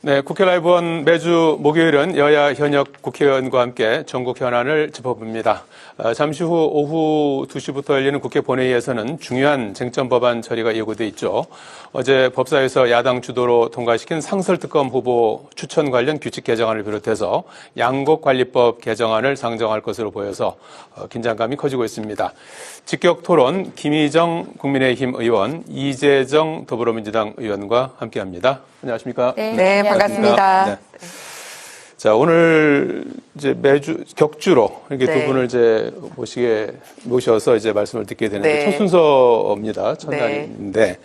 네, 국회 라이브원 매주 목요일은 여야 현역 국회의원과 함께 전국 현안을 짚어봅니다. 잠시 후 오후 2시부터 열리는 국회 본회의에서는 중요한 쟁점 법안 처리가 예고돼 있죠. 어제 법사위에서 야당 주도로 통과시킨 상설특검 후보 추천 관련 규칙 개정안을 비롯해서 양곡관리법 개정안을 상정할 것으로 보여서 긴장감이 커지고 있습니다. 직격 토론 김희정 국민의힘 의원, 이재정 더불어민주당 의원과 함께합니다. 안녕하십니까? 네, 반갑습니다. 네. 자, 오늘 이제 매주 격주로 이렇게 네. 두 분을 이제 모셔서 이제 말씀을 듣게 되는데 네. 첫 순서입니다. 첫날인데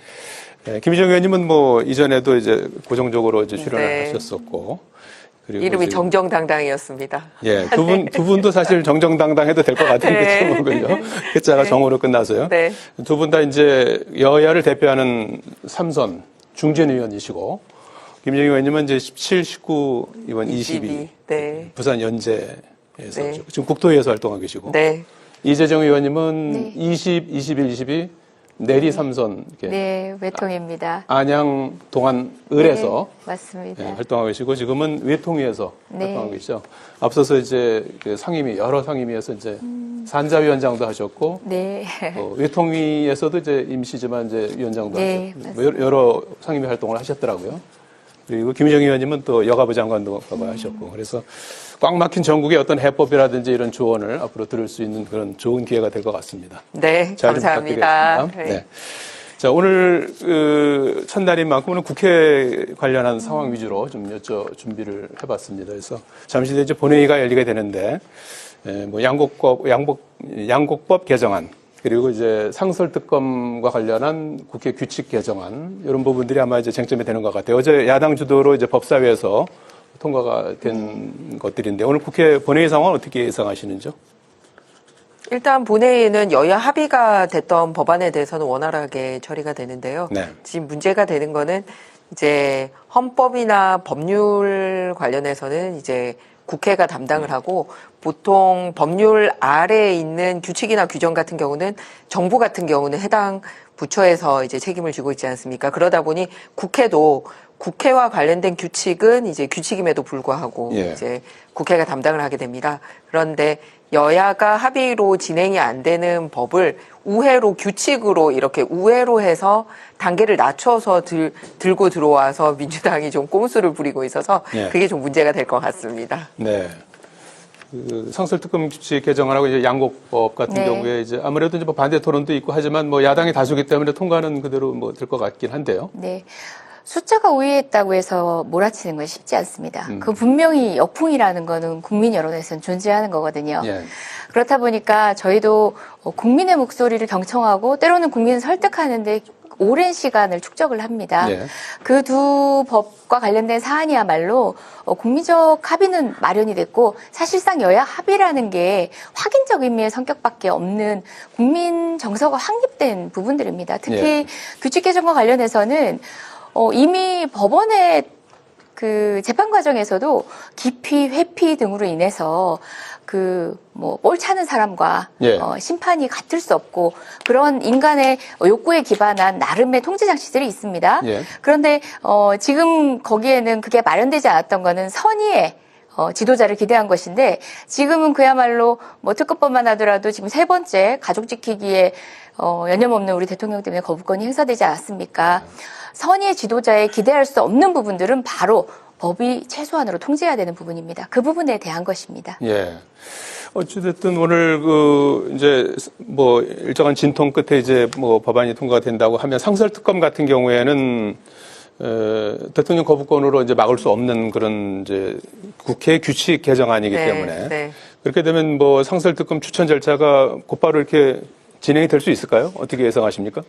김희정 의원님은 뭐 이전에도 이제 고정적으로 이제 출연을 네. 하셨었고 그리고 이름이 지금, 정정당당이었습니다. 예, 두 분도 사실 정정당당해도 될 것 같은 게 네. 제목은요. 글자가 정오로 끝나서요. 네. 두 분 다 이제 여야를 대표하는 3선 중진 의원이시고 김정희 의원님은 이제 17, 19, 이번 22. 네. 부산 연재에서 네. 지금 국토위에서 활동하고 계시고. 네. 이재정 의원님은 네. 20, 21, 22 내리 3선 이렇게 네, 외통입니다. 안양 동안 을에서 네, 맞습니다. 활동하고 계시고 지금은 외통위에서 네. 활동하고 계시죠. 앞서서 이제 그 상임위 여러 상임위에서 이제 산자위원장도 하셨고 네. 외통위에서도 이제 임시지만 이제 위원장도 네, 하셨고 뭐 여러 상임위 활동을 하셨더라고요. 그리고 김희정 의원님은 또 여가부 장관도 하셨고 그래서 꽉 막힌 전국의 어떤 해법이라든지 이런 조언을 앞으로 들을 수 있는 그런 좋은 기회가 될 것 같습니다. 네, 잘 좀 감사합니다. 부탁드리겠습니다. 네. 자, 오늘 첫날인 만큼 오늘 국회 관련한 상황 위주로 좀 준비를 해봤습니다. 그래서 잠시 뒤에 이제 본회의가 열리게 되는데 뭐 양곡법 개정안 그리고 이제 상설특검과 관련한 국회 규칙 개정안 이런 부분들이 아마 이제 쟁점이 되는 것 같아요. 어제 야당 주도로 이제 법사위에서 통과가 된 것들인데 오늘 국회 본회의 상황은 어떻게 예상하시는지요? 일단 본회의는 여야 합의가 됐던 법안에 대해서는 원활하게 처리가 되는데요. 네. 지금 문제가 되는 거는 이제 헌법이나 법률 관련해서는 이제 국회가 담당을 하고 보통 법률 아래에 있는 규칙이나 규정 같은 경우는 정부 같은 경우는 해당 부처에서 이제 책임을 지고 있지 않습니까? 그러다 보니 국회도 국회와 관련된 규칙은 이제 규칙임에도 불구하고 예. 이제 국회가 담당을 하게 됩니다. 그런데 여야가 합의로 진행이 안 되는 법을 우회로 규칙으로 이렇게 우회로 해서 단계를 낮춰서 들고 들어와서 민주당이 좀 꼼수를 부리고 있어서 예. 그게 좀 문제가 될 것 같습니다. 네. 그 상설특검 규칙 개정하고 이제 양곡법 같은 네. 경우에 이제 아무래도 이제 뭐 반대 토론도 있고 하지만 뭐 야당이 다수기 때문에 통과는 그대로 뭐 될 것 같긴 한데요. 네. 숫자가 우위했다고 해서 몰아치는 건 쉽지 않습니다. 그 분명히 역풍이라는 거는 국민 여론에서는 존재하는 거거든요. 예. 그렇다 보니까 저희도 국민의 목소리를 경청하고 때로는 국민을 설득하는데 오랜 시간을 축적을 합니다. 예. 그 두 법과 관련된 사안이야말로 국민적 합의는 마련이 됐고 사실상 여야 합의라는 게 확인적 의미의 성격밖에 없는 국민 정서가 확립된 부분들입니다. 특히 예. 규칙 개정과 관련해서는 이미 법원의 그 재판 과정에서도 기피, 회피 등으로 인해서 볼 차는 사람과 예. 심판이 같을 수 없고 그런 인간의 욕구에 기반한 나름의 통제 장치들이 있습니다. 예. 그런데 지금 거기에는 그게 마련되지 않았던 거는 선의의 지도자를 기대한 것인데 지금은 그야말로 뭐 특검법만 하더라도 지금 세 번째 가족 지키기에 여념없는 우리 대통령 때문에 거부권이 행사되지 않았습니까? 선의의 지도자에 기대할 수 없는 부분들은 바로 법이 최소한으로 통제해야 되는 부분입니다. 그 부분에 대한 것입니다. 예. 어찌됐든 오늘 이제 뭐 일정한 진통 끝에 이제 뭐 법안이 통과된다고 하면 상설특검 같은 경우에는 대통령 거부권으로 이제 막을 수 없는 그런 이제 국회 규칙 개정안이기 네, 때문에 네. 그렇게 되면 뭐 상설특검 추천 절차가 곧바로 이렇게 진행이 될 수 있을까요? 어떻게 예상하십니까?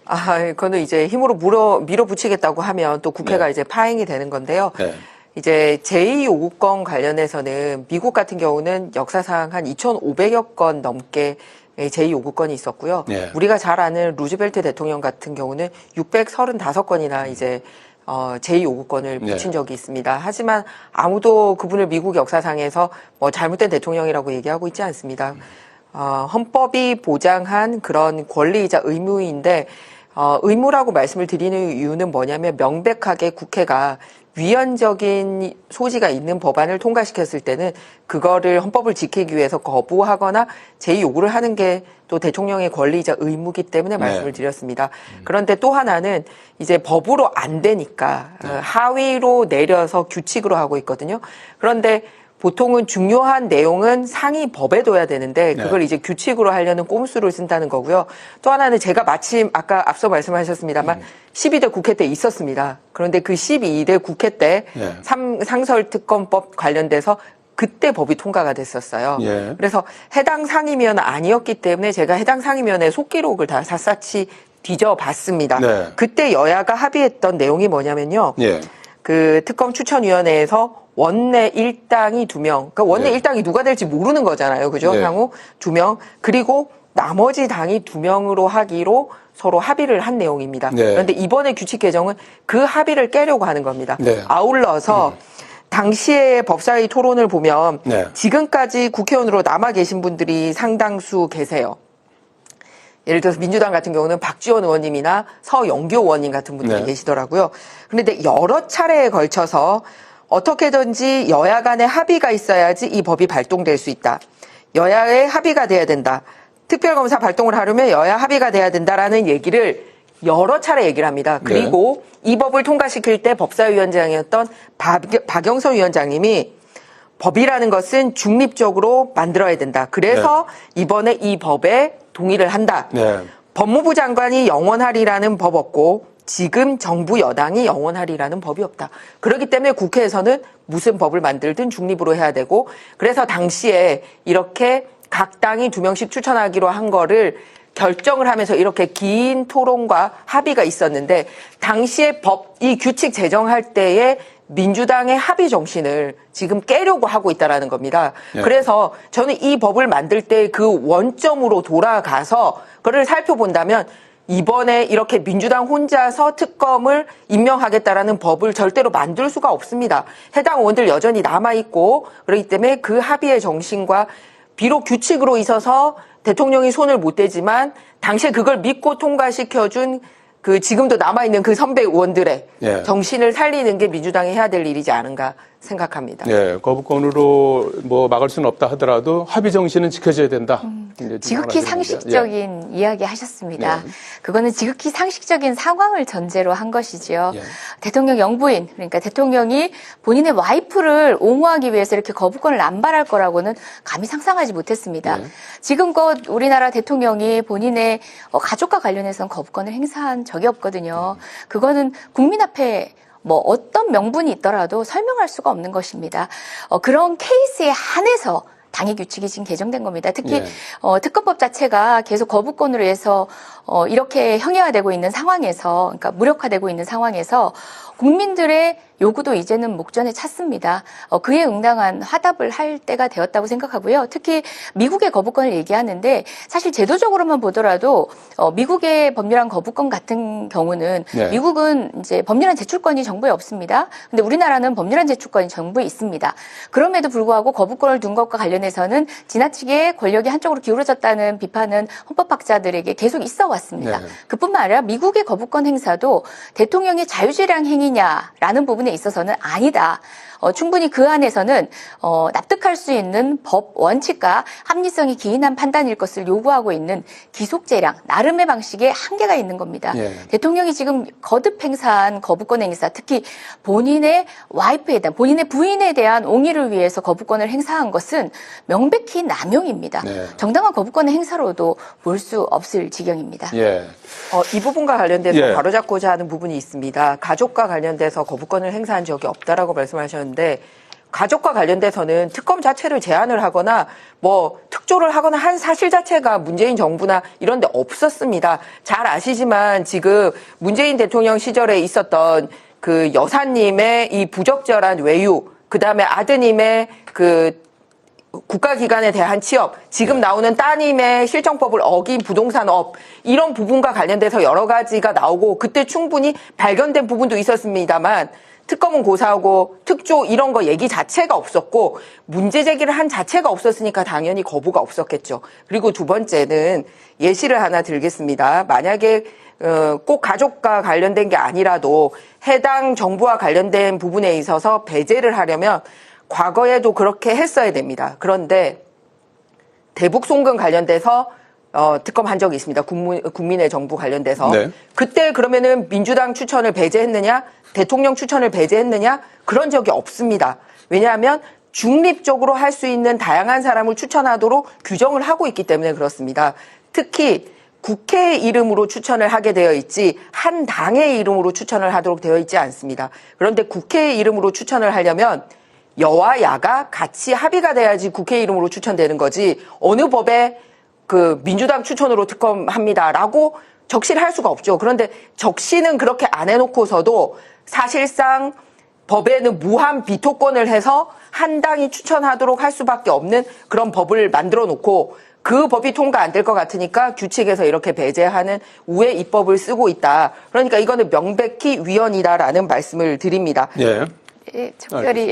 그거는 이제 힘으로 밀어붙이겠다고 하면 또 국회가 네. 이제 파행이 되는 건데요. 네. 이제 제2요구권 관련해서는 미국 같은 경우는 역사상 한 2,500여 건 넘게 제2요구권이 있었고요. 네. 우리가 잘 아는 루즈벨트 대통령 같은 경우는 635건이나 이제 제2요구권을 붙인 네. 적이 있습니다. 하지만 아무도 그분을 미국 역사상에서 뭐 잘못된 대통령이라고 얘기하고 있지 않습니다. 헌법이 보장한 그런 권리이자 의무인데 의무라고 말씀을 드리는 이유는 뭐냐면 명백하게 국회가 위헌적인 소지가 있는 법안을 통과시켰을 때는 그거를 헌법을 지키기 위해서 거부하거나 재요구를 하는 게 또 대통령의 권리이자 의무이기 때문에 말씀을 드렸습니다. 그런데 또 하나는 이제 법으로 안 되니까 하위로 내려서 규칙으로 하고 있거든요. 그런데 보통은 중요한 내용은 상위 법에 둬야 되는데 그걸 이제 규칙으로 하려는 꼼수를 쓴다는 거고요. 또 하나는 제가 마침 아까 앞서 말씀하셨습니다만 12대 국회 때 있었습니다. 그런데 그 12대 국회 때 상설특검법 관련돼서 그때 법이 통과가 됐었어요. 그래서 해당 상임위원 아니었기 때문에 제가 해당 상임위원회 속기록을 다 샅샅이 뒤져봤습니다. 그때 여야가 합의했던 내용이 뭐냐면요. 그 특검 추천위원회에서 원내 일당이 2명, 그러니까 원내 일당이 누가 될지 모르는 거잖아요. 그죠? 향후 2명, 그리고 나머지 당이 2명으로 하기로 서로 합의를 한 내용입니다. 그런데 이번에 규칙 개정은 그 합의를 깨려고 하는 겁니다. 아울러서 당시의 법사위 토론을 보면 지금까지 국회의원으로 남아 계신 분들이 상당수 계세요. 예를 들어서 민주당 같은 경우는 박지원 의원님이나 서영교 의원님 같은 분들이 계시더라고요. 그런데 여러 차례에 걸쳐서 어떻게든지 여야 간의 합의가 있어야지 이 법이 발동될 수 있다. 여야의 합의가 돼야 된다. 특별검사 발동을 하려면 여야 합의가 돼야 된다라는 얘기를 여러 차례 얘기를 합니다. 그리고 이 법을 통과시킬 때 법사위원장이었던 박영선 위원장님이 법이라는 것은 중립적으로 만들어야 된다. 그래서 이번에 이 법에 동의를 한다. 법무부 장관이 영원하리라는 법 없고 지금 정부 여당이 영원하리라는 법이 없다. 그렇기 때문에 국회에서는 무슨 법을 만들든 중립으로 해야 되고 그래서 당시에 이렇게 각 당이 2명씩 추천하기로 한 거를 결정을 하면서 이렇게 긴 토론과 합의가 있었는데 당시에 이 규칙 제정할 때에 민주당의 합의 정신을 지금 깨려고 하고 있다라는 겁니다. 그래서 저는 이 법을 만들 때 그 원점으로 돌아가서 그걸 살펴본다면 이번에 이렇게 민주당 혼자서 특검을 임명하겠다라는 법을 절대로 만들 수가 없습니다. 해당 의원들 여전히 남아있고 그렇기 때문에 그 합의의 정신과 비록 규칙으로 있어서 대통령이 손을 못 대지만 당시에 그걸 믿고 통과시켜준 그 지금도 남아있는 그 선배 의원들의 정신을 살리는 게 민주당이 해야 될 일이지 않은가 생각합니다. 거부권으로 뭐 막을 수는 없다 하더라도 합의 정신은 지켜져야 된다. 지극히 상식적인 이야기 하셨습니다. 그거는 지극히 상식적인 상황을 전제로 한 것이지요. 대통령 영부인, 그러니까 대통령이 본인의 와이프를 옹호하기 위해서 이렇게 거부권을 남발할 거라고는 감히 상상하지 못했습니다. 지금껏 우리나라 대통령이 본인의 가족과 관련해서는 거부권을 행사한 적이 없거든요. 그거는 국민 앞에 뭐 어떤 명분이 있더라도 설명할 수가 없는 것입니다. 그런 케이스에 한해서 당의 규칙이 지금 개정된 겁니다. 특히 특검법 자체가 계속 거부권으로 해서 이렇게 형해화되고 있는 상황에서, 그러니까 무력화되고 있는 상황에서 국민들의 요구도 이제는 목전에 찼습니다. 그에 응당한 화답을 할 때가 되었다고 생각하고요. 특히 미국의 거부권을 얘기하는데 사실 제도적으로만 보더라도 미국의 법률안 거부권 같은 경우는 미국은 이제 법률안 제출권이 정부에 없습니다. 근데 우리나라는 법률안 제출권이 정부에 있습니다. 그럼에도 불구하고 거부권을 둔 것과 관련해서는 지나치게 권력이 한쪽으로 기울어졌다는 비판은 헌법학자들에게 계속 있어 왔습니다. 그뿐만 아니라 미국의 거부권 행사도 대통령의 자유재량 행위냐라는 부분에 있어서는 아니다. 충분히 그 안에서는 납득할 수 있는 법 원칙과 합리성이 기인한 판단일 것을 요구하고 있는 기속재량, 나름의 방식에 한계가 있는 겁니다. 대통령이 지금 거듭 행사한 거부권 행사, 특히 본인의 와이프에 대한, 본인의 부인에 대한 옹의를 위해서 거부권을 행사한 것은 명백히 남용입니다. 정당한 거부권의 행사로도 볼 수 없을 지경입니다. 이 부분과 관련돼서 바로잡고자 하는 부분이 있습니다. 가족과 관련돼서 거부권을 행사한 적이 없다라고 말씀하셨는데 가족과 관련돼서는 특검 자체를 제안을 하거나 뭐 특조를 하거나 한 사실 자체가 문재인 정부나 이런 데 없었습니다. 잘 아시지만 지금 문재인 대통령 시절에 있었던 그 여사님의 이 부적절한 외유, 그다음에 아드님의 그 국가기관에 대한 취업, 지금 나오는 따님의 실정법을 어긴 부동산업, 이런 부분과 관련돼서 여러 가지가 나오고 그때 충분히 발견된 부분도 있었습니다만 특검은 고사하고 특조 이런 거 얘기 자체가 없었고 문제 제기를 한 자체가 없었으니까 당연히 거부가 없었겠죠. 그리고 두 번째는 예시를 하나 들겠습니다. 만약에 꼭 가족과 관련된 게 아니라도 해당 정부와 관련된 부분에 있어서 배제를 하려면 과거에도 그렇게 했어야 됩니다. 그런데 대북 송금 관련돼서 특검한 적이 있습니다. 국민의 정부 관련돼서. 네. 그때 그러면은 민주당 추천을 배제했느냐, 대통령 추천을 배제했느냐, 그런 적이 없습니다. 왜냐하면 중립적으로 할 수 있는 다양한 사람을 추천하도록 규정을 하고 있기 때문에 그렇습니다. 특히 국회 이름으로 추천을 하게 되어 있지 한 당의 이름으로 추천을 하도록 되어 있지 않습니다. 그런데 국회 이름으로 추천을 하려면 여와 야가 같이 합의가 돼야지 국회 이름으로 추천되는 거지 어느 법에 그 민주당 추천으로 특검합니다라고 적시를 할 수가 없죠. 그런데 적시는 그렇게 안 해놓고서도 사실상 법에는 무한 비토권을 해서 한 당이 추천하도록 할 수밖에 없는 그런 법을 만들어 놓고 그 법이 통과 안 될 것 같으니까 규칙에서 이렇게 배제하는 우회 입법을 쓰고 있다. 그러니까 이거는 명백히 위헌이다라는 말씀을 드립니다. 예. 예, 특별히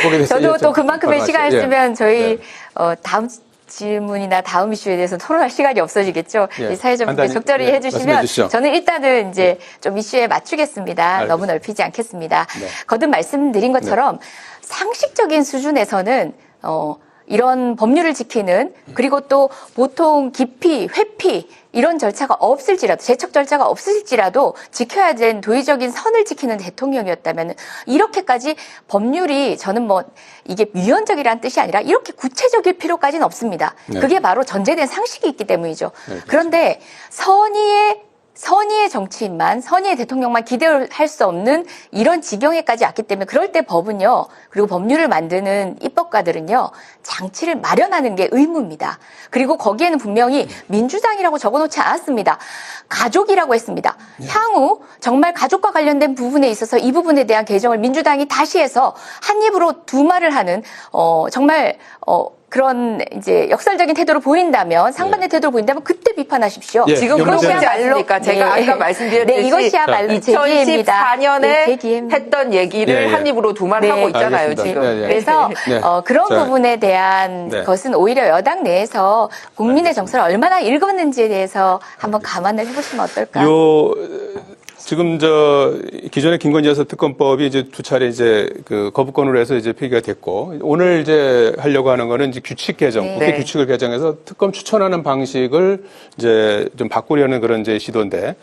보게 됐어요. 저도 예, 또 그만큼의 예. 시간을 쓰면 저희 네. 다음 질문이나 다음 이슈에 대해서 토론할 시간이 없어지겠죠. 예. 이 사회자분들 간단히, 적절히 예, 해주시면 말씀해 주시죠. 저는 일단은 이제 좀 이슈에 맞추겠습니다. 알겠습니다. 너무 넓히지 않겠습니다. 네. 거듭 말씀드린 것처럼 상식적인 수준에서는 이런 법률을 지키는 그리고 또 보통 기피, 회피 이런 절차가 없을지라도 제척 절차가 없을지라도 지켜야 되는 도의적인 선을 지키는 대통령이었다면 이렇게까지 법률이 저는 뭐 이게 위헌적이라는 뜻이 아니라 이렇게 구체적일 필요까지는 없습니다. 네. 그게 바로 전제된 상식이 있기 때문이죠. 네, 그렇죠. 그런데 선의의 정치인만, 선의의 대통령만 기대할 수 없는 이런 지경에까지 왔기 때문에 그럴 때 법은요, 그리고 법률을 만드는 입법가들은요, 장치를 마련하는 게 의무입니다. 그리고 거기에는 분명히 민주당이라고 적어놓지 않았습니다. 가족이라고 했습니다. 향후 정말 가족과 관련된 부분에 있어서 이 부분에 대한 개정을 민주당이 다시 해서 한 입으로 두 말을 하는, 정말, 그런 이제 역설적인 태도를 보인다면 상반된 태도를 보인다면 그때 비판하십시오. 예, 지금 이건 그러지 문제는- 않습니까? 제가 아까 말씀드렸듯이 네, 이것이야말로 제 기회입니다. 2014년에 네, 제 기회입니다. 했던 얘기를 예, 예. 한 입으로 두 말 네. 하고 있잖아요, 알겠습니다. 지금. 네, 네. 그래서 네. 그런 자, 부분에 대한 네. 것은 오히려 여당 내에서 국민의 정서를 얼마나 읽었는지에 대해서 한번 감안을 해보시면 어떨까? 지금 기존의 김건희 여사 특검법이 이제 두 차례 이제 그 거부권으로 해서 이제 폐기가 됐고 오늘 이제 하려고 하는 거는 이제 규칙 개정, 네. 국회 규칙을 개정해서 특검 추천하는 방식을 이제 좀 바꾸려는 그런 이제 시도인데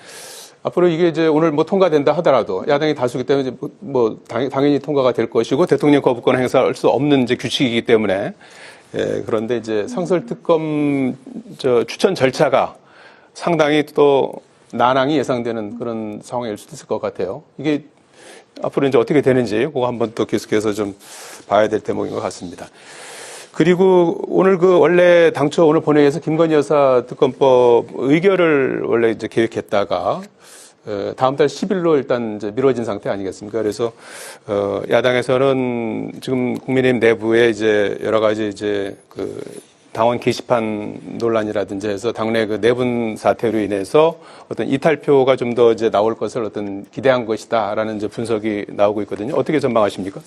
앞으로 이게 이제 오늘 뭐 통과된다 하더라도 야당이 다수기 때문에 이제 당연히 통과가 될 것이고 대통령 거부권 행사할 수 없는 이제 규칙이기 때문에 그런데 이제 상설 특검 추천 절차가 상당히 또 난항이 예상되는 그런 상황일 수도 있을 것 같아요. 이게 앞으로 이제 어떻게 되는지 그거 한번 또 계속해서 좀 봐야 될 대목인 것 같습니다. 그리고 오늘 원래 당초 오늘 본회의에서 김건희 여사 특검법 의결을 원래 이제 계획했다가 다음 달 10일로 일단 이제 미뤄진 상태 아니겠습니까? 그래서 야당에서는 지금 국민의힘 내부에 이제 여러 가지 이제 당원 게시판 논란이라든지 해서 당내 내분 사태로 인해서 어떤 이탈표가 좀 더 이제 나올 것을 어떤 기대한 것이다라는 이제 분석이 나오고 있거든요. 어떻게 전망하십니까?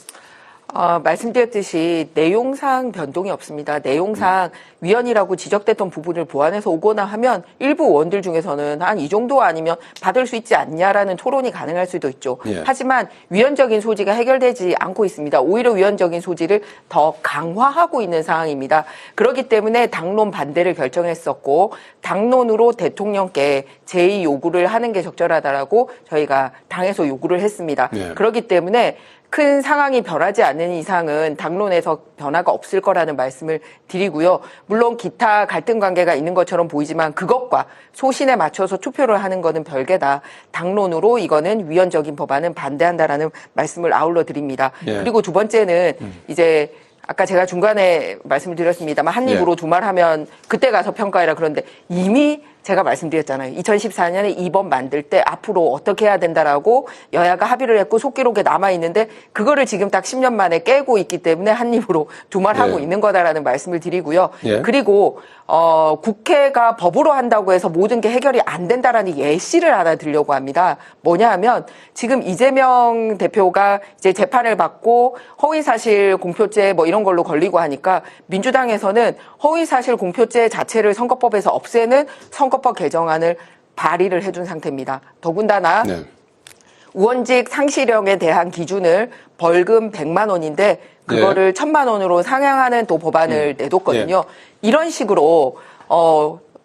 말씀드렸듯이 내용상 변동이 없습니다. 내용상 위헌이라고 지적됐던 부분을 보완해서 오거나 하면 일부 의원들 중에서는 한 이 정도 아니면 받을 수 있지 않냐라는 토론이 가능할 수도 있죠. 예. 하지만 위헌적인 소지가 해결되지 않고 있습니다. 오히려 위헌적인 소지를 더 강화하고 있는 상황입니다. 그렇기 때문에 당론 반대를 결정했었고 당론으로 대통령께 제의 요구를 하는 게 적절하다라고 저희가 당에서 요구를 했습니다. 예. 그렇기 때문에 큰 상황이 변하지 않는 이상은 당론에서 변화가 없을 거라는 말씀을 드리고요. 물론 기타 갈등 관계가 있는 것처럼 보이지만 그것과 소신에 맞춰서 투표를 하는 거는 별개다. 당론으로 이거는 위헌적인 법안은 반대한다라는 말씀을 아울러 드립니다. 예. 그리고 두 번째는 이제 아까 제가 중간에 말씀을 드렸습니다만 한 입으로 두 말 하면 그때 가서 평가해라. 그런데 이미 제가 말씀드렸잖아요. 2014년에 2번 만들 때 앞으로 어떻게 해야 된다라고 여야가 합의를 했고 속기록에 남아있는데 그거를 지금 딱 10년 만에 깨고 있기 때문에 한 입으로 두 말 하고 있는 거다라는 말씀을 드리고요. 예. 그리고 국회가 법으로 한다고 해서 모든 게 해결이 안 된다라는 예시를 하나 드리려고 합니다. 뭐냐 하면 지금 이재명 대표가 이제 재판을 받고 허위사실 공표죄 뭐 이런 걸로 걸리고 하니까 민주당에서는 허위사실 공표죄 자체를 선거법에서 없애는 선거법 개정안을 발의를 해둔 상태입니다. 더군다나 네. 의원직 상실형에 대한 기준을 벌금 100만 원인데 그거를 1000만 원으로 상향하는 또 법안을 내뒀거든요. 이런 식으로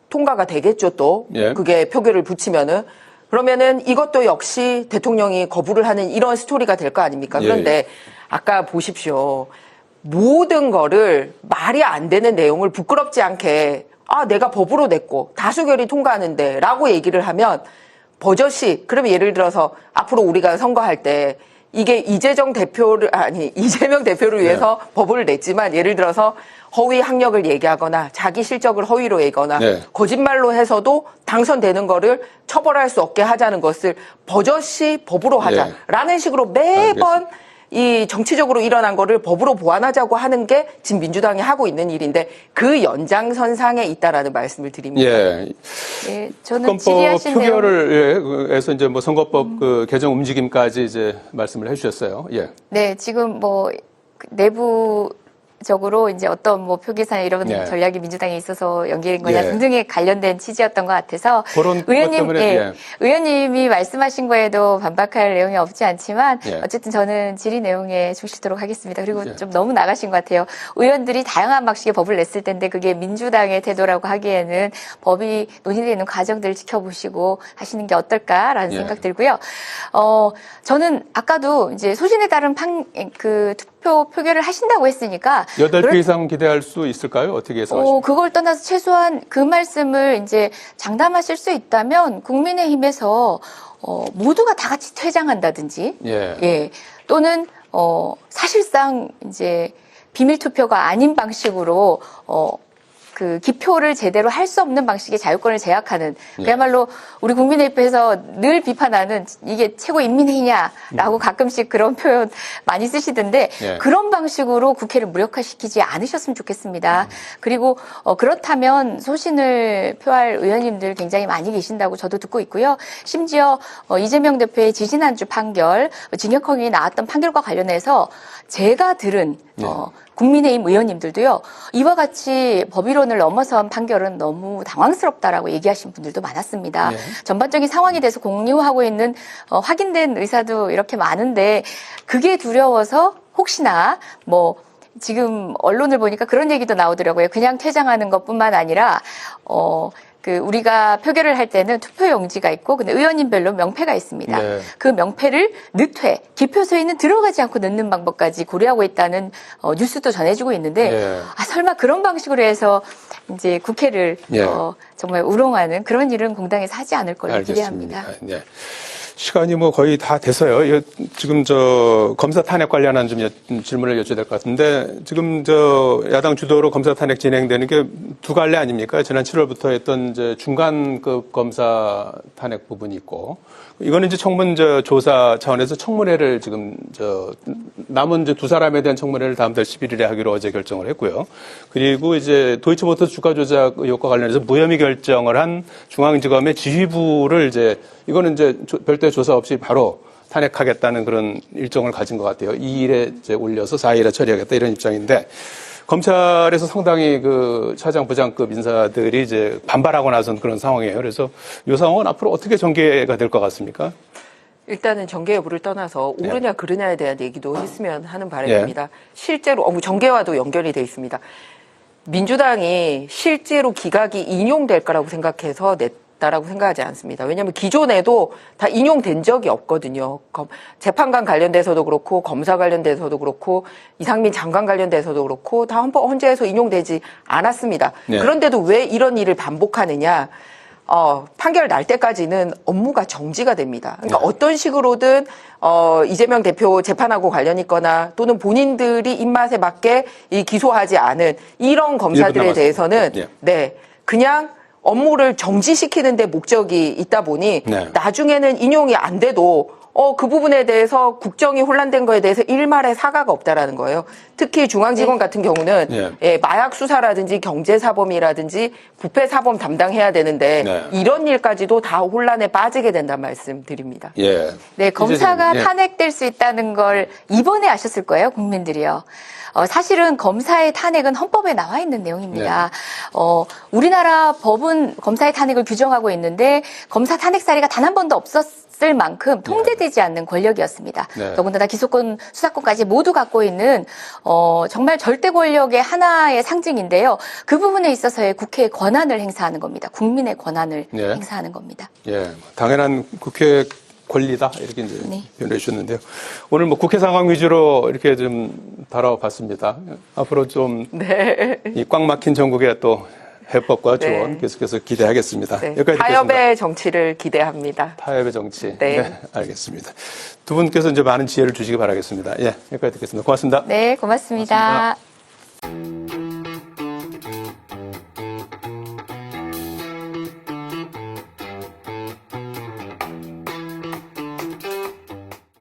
통과가 되겠죠. 또 예. 그게 표결을 붙이면은 그러면은 이것도 역시 대통령이 거부를 하는 이런 스토리가 될 거 아닙니까? 그런데 아까 보십시오. 모든 거를 말이 안 되는 내용을 부끄럽지 않게 내가 법으로 냈고 다수결이 통과하는데 라고 얘기를 하면 버젓이 그러면 예를 들어서 앞으로 우리가 선거할 때 이게 이재명 대표를 위해서 법을 냈지만 예를 들어서 허위 학력을 얘기하거나 자기 실적을 허위로 얘기하거나 거짓말로 해서도 당선되는 거를 처벌할 수 없게 하자는 것을 버젓이 법으로 하자라는 식으로 매번 이 정치적으로 일어난 거를 법으로 보완하자고 하는 게 지금 민주당이 하고 있는 일인데 그 연장선상에 있다라는 말씀을 드립니다. 예, 저는 헌법 질의하신 내용 표결을 해서 이제 뭐 선거법 그 개정 움직임까지 이제 말씀을 해주셨어요. 예. 네, 지금 뭐 내부적으로 이제 어떤 뭐 표기사나 이런 전략이 민주당에 있어서 연기인 거냐 등등에 관련된 취지였던 것 같아서 그런 것 때문에 의원님이 말씀하신 거에도 반박할 내용이 없지 않지만 어쨌든 저는 질의 내용에 충실토록 하겠습니다. 그리고 좀 너무 나가신 것 같아요. 의원들이 다양한 방식의 법을 냈을 텐데 그게 민주당의 태도라고 하기에는 법이 논의되는 과정들을 지켜보시고 하시는 게 어떨까라는 생각 들고요. 저는 아까도 이제 소신에 따른 투표 표결을 하신다고 했으니까 8표 이상 기대할 수 있을까요? 어떻게 예상하십니까? 그걸 떠나서 최소한 그 말씀을 이제 장담하실 수 있다면 국민의힘에서 모두가 다 같이 퇴장한다든지 또는 사실상 이제 비밀 투표가 아닌 방식으로 그 기표를 제대로 할 수 없는 방식의 자유권을 제약하는 그야말로 우리 국민의힘에서 늘 비판하는 이게 최고 인민회의냐라고 가끔씩 그런 표현 많이 쓰시던데 그런 방식으로 국회를 무력화시키지 않으셨으면 좋겠습니다. 그리고 그렇다면 소신을 표할 의원님들 굉장히 많이 계신다고 저도 듣고 있고요. 심지어 이재명 대표의 지지난주 판결, 징역형이 나왔던 판결과 관련해서 제가 들은 국민의힘 의원님들도요. 이와 같이 법위론을 넘어선 판결은 너무 당황스럽다라고 얘기하신 분들도 많았습니다. 전반적인 상황에 대해서 공유하고 있는 확인된 의사도 이렇게 많은데 그게 두려워서 혹시나 지금 언론을 보니까 그런 얘기도 나오더라고요. 그냥 퇴장하는 것뿐만 아니라 우리가 표결을 할 때는 투표용지가 있고, 근데 의원님별로 명패가 있습니다. 그 명패를 늦회, 기표소에는 들어가지 않고 넣는 방법까지 고려하고 있다는 뉴스도 전해지고 있는데, 설마 그런 방식으로 해서 이제 국회를 정말 우롱하는 그런 일은 공당에서 하지 않을 걸로 기대합니다. 시간이 뭐 거의 다 돼서요. 지금 검사 탄핵 관련한 좀 질문을 여쭤야 될 것 같은데 지금 야당 주도로 검사 탄핵 진행되는 게 두 갈래 아닙니까? 지난 7월부터 했던 중간급 검사 탄핵 부분이 있고 이거는 이제 청문 조사 차원에서 청문회를 지금 남은 두 사람에 대한 청문회를 다음 달 11일에 하기로 어제 결정을 했고요. 그리고 이제 도이치모터스 주가 조작 의혹과 관련해서 무혐의 결정을 한 중앙지검의 지휘부를 이거는 별도의 조사 없이 바로 탄핵하겠다는 그런 일정을 가진 것 같아요. 2일에 올려서 4일에 처리하겠다 이런 입장인데 검찰에서 상당히 차장, 부장급 인사들이 반발하고 나선 그런 상황이에요. 그래서 이 상황은 앞으로 어떻게 전개가 될 것 같습니까? 일단은 정계 여부를 떠나서 옳으냐 그르냐에 대한 얘기도 했으면 하는 바람입니다. 실제로 정계와도 연결이 돼 있습니다. 민주당이 실제로 기각이 인용될 거라고 생각해서 냈다라고 생각하지 않습니다. 왜냐하면 기존에도 다 인용된 적이 없거든요. 재판관 관련돼서도 그렇고 검사 관련돼서도 그렇고 이상민 장관 관련돼서도 그렇고 다 헌재에서 인용되지 않았습니다. 그런데도 왜 이런 일을 반복하느냐. 판결 날 때까지는 업무가 정지가 됩니다. 그러니까 어떤 식으로든 이재명 대표 재판하고 관련 있거나 또는 본인들이 입맛에 맞게 기소하지 않은 이런 검사들에 대해서는 그냥 업무를 정지시키는 데 목적이 있다 보니 나중에는 인용이 안 돼도 그 부분에 대해서 국정이 혼란된 거에 대해서 일말의 사과가 없다라는 거예요. 특히 중앙지검 같은 경우는 마약 수사라든지 경제사범이라든지 부패사범 담당해야 되는데 이런 일까지도 다 혼란에 빠지게 된다는 말씀 드립니다. 검사가 탄핵될 수 있다는 걸 이번에 아셨을 거예요, 국민들이요. 사실은 검사의 탄핵은 헌법에 나와 있는 내용입니다. 우리나라 법은 검사의 탄핵을 규정하고 있는데 검사 탄핵 사례가 단 한 번도 없었을 만큼 통제되지 않는 권력이었습니다. 네. 더군다나 기소권, 수사권까지 모두 갖고 있는 정말 절대 권력의 하나의 상징인데요. 그 부분에 있어서의 국회의 권한을 행사하는 겁니다. 국민의 권한을 네. 행사하는 겁니다. 예, 당연한 국회 권리다 이렇게 이제 네. 표현해 주셨는데요. 오늘 뭐 국회 상황 위주로 이렇게 좀 다뤄봤습니다. 앞으로 좀 이 꽉 막힌 전국의 또 해법과 조언 네. 계속해서 기대하겠습니다. 네. 여기까지 듣겠습니다. 타협의 정치를 기대합니다. 타협의 정치. 네. 알겠습니다. 두 분께서 이제 많은 지혜를 주시기 바라겠습니다. 예, 여기까지 듣겠습니다. 고맙습니다. 네, 고맙습니다. 고맙습니다.